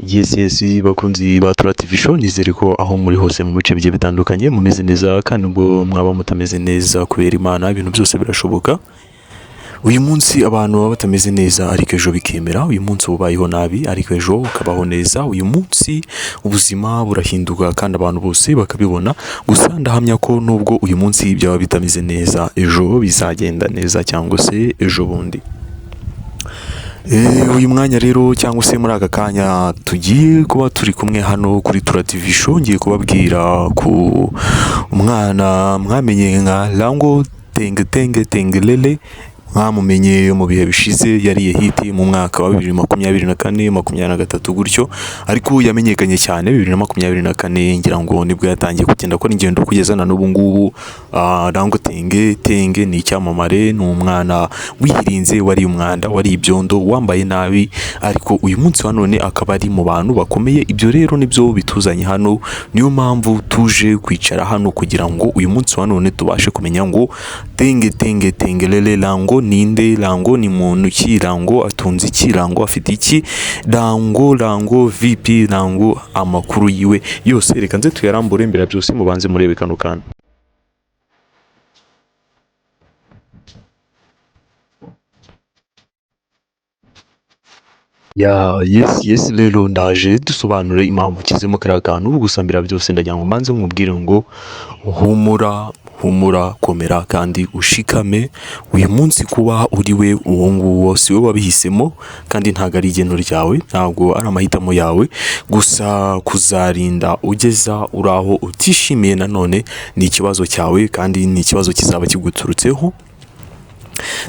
Yes bakunzi ba Tura TV show nizere ko aho muri hose mu bice bigiye bitandukanye mumeze neza kandi ubwo mwaba mutameze neza kubera Imana ibintu byose birashoboka. Uyu munsi abantu baba batameze neza ariko ejo bikemera, uyu munsi ubayeho nabi ariko ejo ukabaho neza, uyu munsi ubuzima burahinduka kandi abantu bose bakabibona. Gusa ndahamya ko nubwo uyu munsi byaba bitameze neza ejo bizagenda neza cyangwa se ejo bundi. Uyu mwanya rero cyangwa se muri aka kanya tugiye kuba turi kumwe hano kuri Tura TV show, ngiye kubabwira ku umwana mwamenye nka Rango Tenge mwamumenye mu bihe bishize, yariye hiti mu mwaka wa 2024 2023 gutyo, ariko yamenyekanye cyane 2024 ngira ngo nibwo yatangiye kugenda akora ingendo kugeza na n'ubu ngubu. Rango Tenge ni icyamamare, ni umwana wihirinze, wari umwanda, wari ibyondo, wambaye nabi, ariko uyu munsi wa none akaba ari mu bantu bakomeye. Ibyo rero nibyo bituzanye hano, niyo mpamvu tuje kwicara hano kugira ngo uyu munsi wa none tubashe kumenya ngo Tenge Rango ninde, Rango ni muntu ki, Rango atunze iki, Rango afite iki, Rango VP, Rango amakuru yiwe yose reka nze tuyarambure imbere byose mubanze murebe kano kana. Yes rero ndaje dusobanure impamvu kizemo kariya kantu, gusambira byose ndagira ngo manze mubwire ngo humura komera kandi ushikame. Uyu munsi kuba uri we uwo nguwo si we wabihisemo kandi ntago ari igeno ryawe, ntabwo ari amahitamo yawe, gusa kuzarinda ugeza uraho utishimiye nanone ni ikibazo cyawe kandi ni ikibazo kizaba kiguturutseho.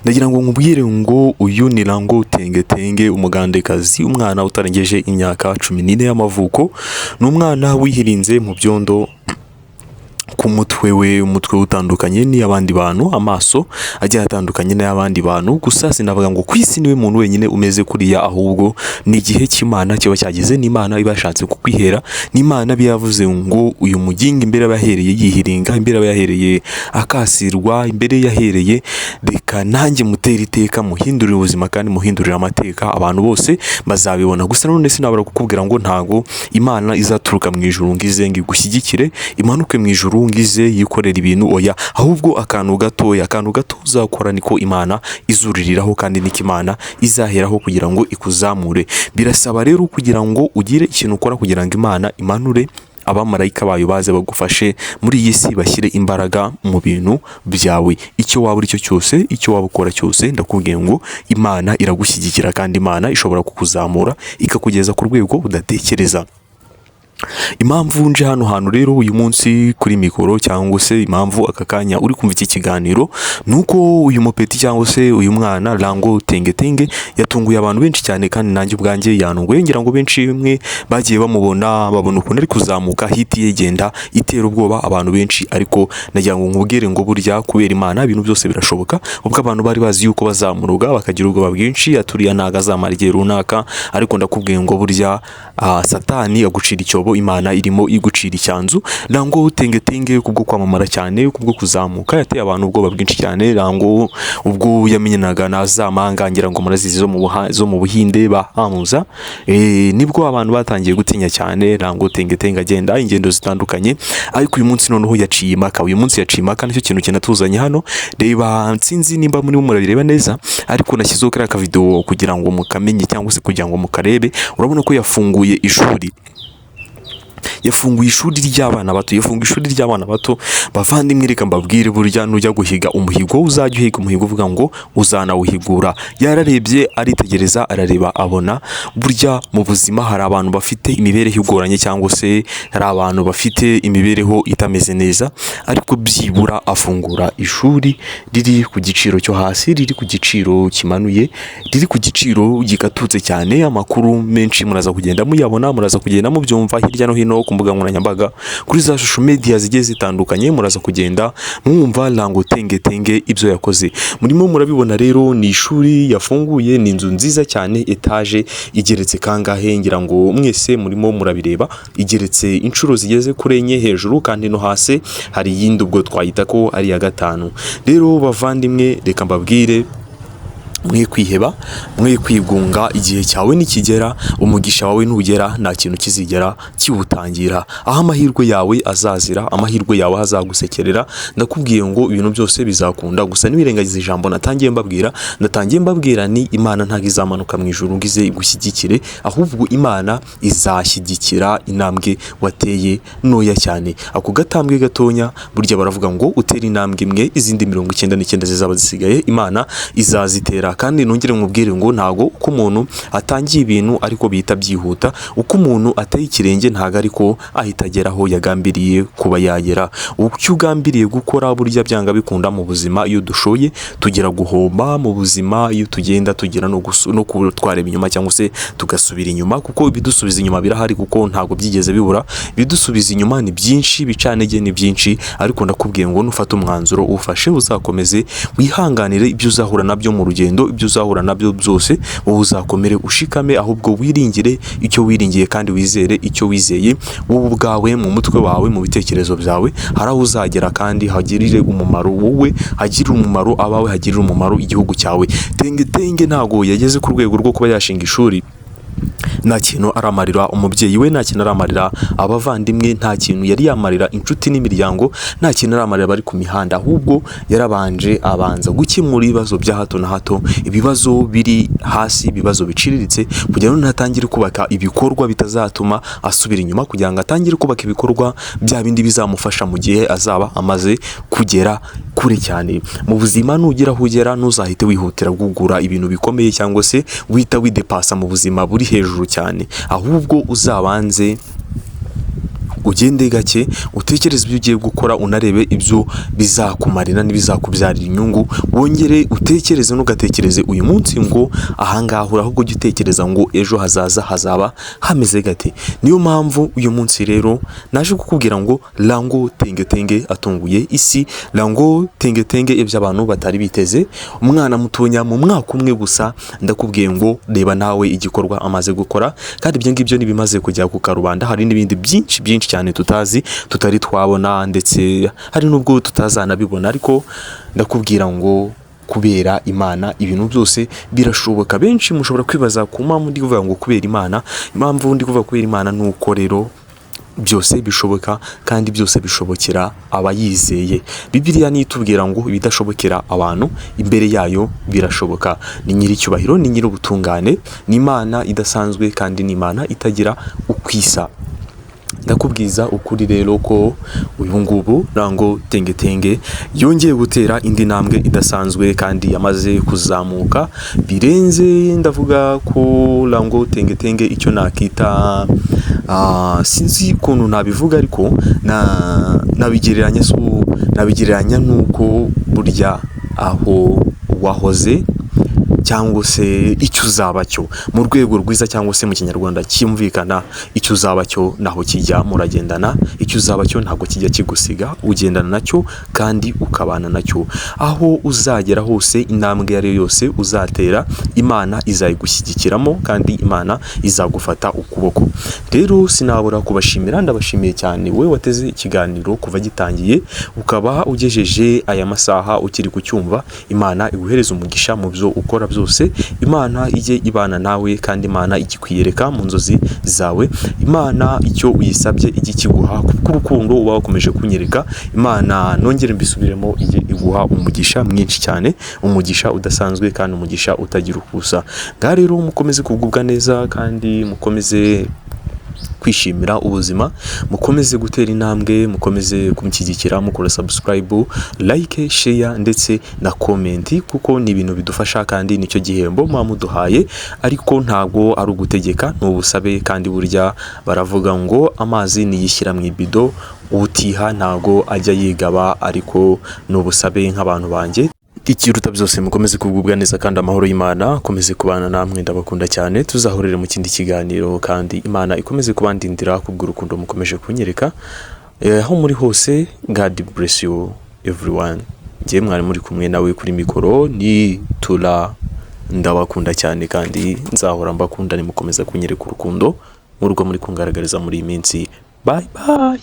Ndagira ngo nkubwire ngo uyu ni Rango Tenge umugandekazi, umwana utarengeje imyaka 14 y'amavuko, ni umwana wihirinze mu byondo ku mutwe we, umutwe utandukanye ni abandi bantu, amaso agiye atandukanye n'abandi bantu. Gusa sinavuga ngo kwisi niwe muntu wenyine umeze kuriya, ahubwo ni igihe cy'Imana kiba cyageze, ni Imana ibashatse kukwihera, ni Imana biyavuze ngo uyu muginga imbere yahereye yihiringa, imbere yahereye akasirwa, imbere yahereye reka nanjye mutera iteka muhindurira ubuzima kandi muhindurira amateka, abantu bose bazabibona. Gusa none sinabura kukubwira ngo ntago Imana izaturuka mu ijuru ngize ngo igushyigikire, imanuke mu ijuru ngize yikorera ibintu, oya, ahubwo akantu gato uzakora niko Imana izuririraho kandi niko Imana izaheraho kugira ngo ikuzamure. Birasaba rero kugira ngo ugire ikintu ukora kugira ngo Imana imanure abamarayika bayo baze bagufashe muri iyi si, bashyire imbaraga mu bintu byawe. Icyo waba uri cyo cyose, icyo waba ukora cyose, ndakubwiye ngo Imana iragushyigikira kandi Imana ishobora kukuzamura ikakugeza ku rwego udatekereza. Impamvu nje hano hantu rero uyu munsi kuri mikoro, cyangwa se impamvu aka kanya uri kumva iki kiganiro, nuko uyu mupeti cyangwa se uyu mwana Rango Tenge yatunguye abantu benshi cyane kandi nanjye ubwanjye yanunguye. Ngira ngo benshi bimwe bagiye babona ukuntu ari kuzamuka, hiti yegenda itera ubwoba abantu benshi, ariko nagira ngo nkubwire ngo burya kubera Imana ibintu byose birashoboka. Ubwo abantu bari bazi yuko bazamuruga bakagira ubwoba bwinshi, aturiya naga azamara igihe runaka, ariko ndakubwiye ngo burya Satani agucira icyobo, Imana irimo igucira icyanzu. Rango Tenge kubwo kwamamara cyane, kubwo kuzamuka, yateye abantu ubwoba bwinshi cyane. Rango ubwo yamenyanaga na zamanga, ngira ngo murazizi zo mu Buhinde bahamuza, nibwo abantu batangiye gutinya cyane Rango Tenge agenda ingendo zitandukanye. Ariko uyu munsi noneho yaciye imaka, nicyo kintu kinatuzanye hano. Reba, nsinzi nimba muri murabireba neza, ariko nashyizeho kariya ka video kugira ngo mukamenye cyangwa se kugira ngo mukarebe. Urabona ko yafunguye ishuri ry'abana bato, bavandimwe reka mbabwire burya nujya guhiga umuhigo uzajya uhiga umuhigo uvuga ngo uzanawuhigura. Yararebye aritegereza, arareba abona burya mu buzima hari abantu bafite imibereho igoranye, cyangwa se hari abantu bafite imibereho itameze neza, ariko byibura afungura ishuri riri ku giciro cyo hasi, riri ku giciro kimanuye, riri ku giciro gikatutse cyane. Amakuru menshi muraza kugenda muyabona, muraza kugenda mubyumva hirya no hino ku mbuga nkoranyambaga, kuri za social media zigiye zitandukanye, muraza kugenda mwumva Rango Tenge ibyo yakoze. Murimo murabibona rero, ni ishuri yafunguye, ni inzu nziza cyane, etage igeretse kangahe, ngira ngo mwese murimo murabireba, igeretse inshuro zigeze kuri enye hejuru, kandi no hasi hari yindi ubwo twayita ko ari ya gatanu. Rero bavandimwe reka mbabwire mwe kwiheba, mwe kwigunga. Igihe cyawe nikigera, umugisha wawe nugera, nta kintu kizigera kiwutangira. Aho amahirwe yawe azazira, amahirwe yawe azagusekerera. Ndakubwiye ngo ibintu byose bizakunda. Gusa niwirengagiza ijambo natangiye mbabwira ni Imana ntago izamanuka mu ijuru ngize igushyigikire, ahubwo Imana izashyigikira intambwe wateye ntoya cyane. Ako gatambwe gatonya, burya baravuga ngo utera intambwe imwe, izindi 99 zizaba zisigaye Imana izazitera. Kandi nongere mubwire ngo ntago uko umuntu atangiye ibintu ariko bihita byihuta, uko umuntu ateye ikirenge ntago ariko ahita ageraho yagambiriye kuba yagera. Uko ugambiriye gukora burya byanga bikunda mu buzima. Iyo dushoye tugera guhomba mu buzima, iyo tugenda tugira no kutwareba inyuma cyangwa se tugasubira inyuma, kuko ibidusubiza inyuma birahari, kuko ntago byigeze bibura. Ibidusubiza inyuma ni byinshi, bicanege ni byinshi, ariko ndakubwiye ngo nufata umwanzuro ufashe uzakomeze wihanganire ibyo uzahura nabyo mu rugendo. Ibyo uzahura nabyo byose wowe uzakomere ushikame, ahubwo wiringire icyo wiringiye kandi wizere icyo wizeye wowe ubwawe, mu mutwe wawe, mu bitekerezo byawe. Hari aho uzagera kandi hagirire umumaro wowe, hagirire umumaro abawe, hagirire umumaro igihugu cyawe. Tenge ntago yageze ku rwego rwo kuba yashinga ishuri. Nta kintu aramarira umubyeyi we, nta kintu aramarira abavandimwe, nta kintu yari yamarira inshuti n'imiryango, nta kintu aramarira bari ku mihanda, ahubwo yarabanje abanza gukemura ibibazo bya hato na hato, ibibazo biri hasi, ibibazo biciriritse, kugira ngo natangire kubaka ibikorwa bitazatuma asubira inyuma, kugira ngo atangire kubaka ibikorwa bya bindi bizamufasha mu gihe azaba amaze kugera kure cyane mu buzima. Nugira aho ugera ntuzahite wihutira kugura ibintu bikomeye cyangwa se wita widepasa mu buzima buri hejuru cyane, ahubwo uzabanze ugende gake, utekereze ibyo ugiye gukora, unarebe ibyo bizakumarira n'ibizakubyarira inyungu. Wongere utekereze, nugatekereze uyu munsi ngo ahangaha, ahubwo ujye utekereza ngo ejo hazaza hazaba hameze gate. Niyo mpamvu uyu munsi rero naje kukubwira ngo Rango Tenge atunguye isi. Rango Tenge ibyo abantu batari biteze, umwana mutonya mu mwaka umwe gusa. Ndakubwiye ngo reba nawe igikorwa amaze gukora, kandi ibyo ngibyo nibimaze kujya ku karubanda. Hari n'ibindi byinshi cyane tutari twabona, ndetse hari nubwo tutazanabibona, ariko ndakubwira ngo kubera Imana ibintu byose birashoboka. Benshi mushobora kwibaza ku mpamvu ndi kuvuga ngo kubera Imana. Impamvu ndi kuvuga kubera Imana nuko rero byose bishoboka kandi byose bishobokera abayizeye. Bibiliya nitubwira ngo ibidashobokera abantu imbere yayo birashoboka. Ni nyiricyubahiro, ni nyirubutungane, ni Imana idasanzwe kandi ni Imana itagira ukwisa. Ndakubwiza ukuri rero ko uyu ngubu Rango Tenge yongeye gutera indi ntambwe idasanzwe kandi yamaze kuzamuka birenze. Ndavuga ko Rango Tenge icyo nakita sinzi ukuntu nabivuga, ariko nabigereranya nuko burya aho wahoze cyangwa se icyo uzaba cyo mu rwego rwiza, cyangwa se mu kinyarwanda cyumvikana, icyo uzaba cyo naho kijya muragendana, icyo uzaba cyo ntabwo kijya kigusiga, ugendana nacyo kandi ukabana nacyo. Aho uzagera hose, intambwe iyo ari yo yose uzatera, Imana izayigushyigikiramo kandi Imana izagufata ukuboko. Rero sinabura kubashimira, ndabashimiye cyane wowe wateze ikiganiro kuva gitangiye ukaba ugejeje aya masaha ukiri kucyumva. Imana iguhereza umugisha mu byo ukora byose, Imana ijye ibana nawe kandi Imana igikwiyereka mu nzozi zawe. Imana icyo uyisabye ijye kiguha kurukundo uba wakomeje kunyereka. Imana nongere mbisubiremo, ijye iguha umugisha mwinshi cyane, umugisha udasanzwe kandi umugisha utagira ukusa. Ngaho rero mukomeze kugubwa neza kandi mukomeze kwishimira ubuzima, mukomeze gutera intambwe, mukomeze kumushyigikira mukora subscribe, like, share ndetse na comment, kuko ni ibintu bidufasha kandi nicyo gihembo muduhaye. Ariko ntago ari ugutegeka, n'ubusabe, kandi burya baravuga ngo amazi niyishyira mu ibido, utiha ntago ajya yigaba, ariko n'ubusabe nk'abantu banjye. Ikiruta byose mukomeze kugubwa neza kandi amahoro y'Imana akomeze kubana namwe. Ndabakunda cyane, tuzahorere mu kindi kiganiro kandi Imana ikomeze kubandindira kubw'urukundo mukomeje kunyereka aho muri hose. God bless you everyone. Ngiye mwari muri kumwe nawe kuri mikoro ni Tura. Ndabakunda cyane kandi nzahora mbakunda, nimukomeza kunyereka urukundo muri kungaragariza muri iyi minsi. Bye bye.